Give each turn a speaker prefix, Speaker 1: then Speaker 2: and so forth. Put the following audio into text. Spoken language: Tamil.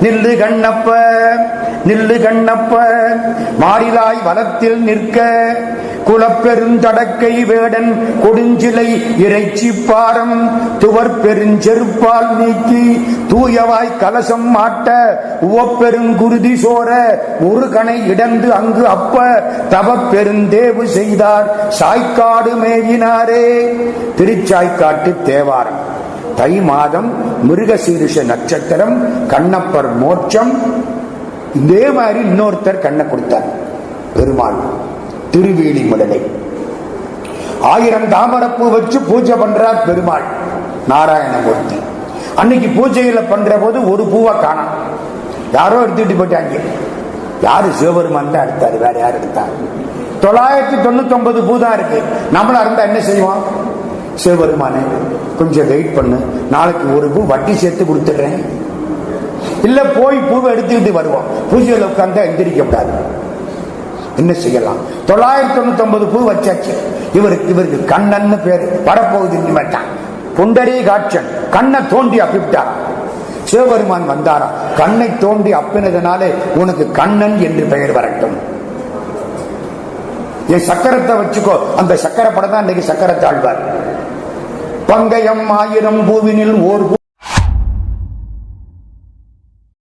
Speaker 1: நில்லு கண்ணப்ப நில்லு கண்ணப்ப மாறிலாய் வலத்தில் நிற்க குலப்பெருந்தடக்கை வேடன் கொடுஞ்சிலை இறைச்சி பாரம் துவர் பெருஞ்செருப்பால் நீக்கி தூயவாய் கலசம் மாட்ட உவப்பெருங்குருதி சோர ஒரு கணை இடந்து அங்கு அப்ப தவ பெருந்தேவு செய்தார் சாய்க்காடு மேயினாரே. திருச்சாய்க்காட்டு தேவாரம். தை மாதம் மிருகசீரிஷ நட்சத்திரம். கண்ணப்பர் மோட்சம். இதே மாதிரி இன்னொருத்தர் கண்ணை கொடுத்தார் பெருமாள். திருவேலிமலை 1000 தாமரப்பூ வச்சு பூஜை பண்றார் பெருமாள் நாராயணமூர்த்தி. அன்னைக்கு பூஜையில பண்ற போது ஒரு பூவை காணோம். யாரோ எடுத்துட்டு போயிட்டாங்க. யாரு? சிவபெருமான் தான் எடுத்தாரு. வேற யார் எடுத்தார்? 999 பூ தான் இருக்கு. நம்மளா இருந்தா என்ன செய்வோம்? சிவபெருமானே கொஞ்சம் வெயிட் பண்ணு, நாளைக்கு ஒரு பூ வட்டி சேர்த்து கொடுத்துடுறேன். இல்ல போய் பூவை எடுத்துக்கிட்டு வருவோம். பூஜையில் உட்கார்ந்தா எந்திரிக்க கூடாது. என்ன செய்யலாம்? 999 பூ வச்சாச்சு. இவருக்கு கண்ணன்னு பேரு. வரப்போகுது இனிமேட்டான். புண்டரீ காட்சன் கண்ணை தோண்டி அப்பிட்டார். சிவபெருமான் வந்தாரா? கண்ணை தோண்டி அப்பினதுனாலே உனக்கு கண்ணன் என்று பெயர் வரட்டும். என் சக்கரத்தை வச்சுக்கோ. அந்த சக்கர படம் தான் இன்னைக்கு சக்கரத்தாழ்வார். பங்கயம் 1000 பூவினில் ஓர் பூ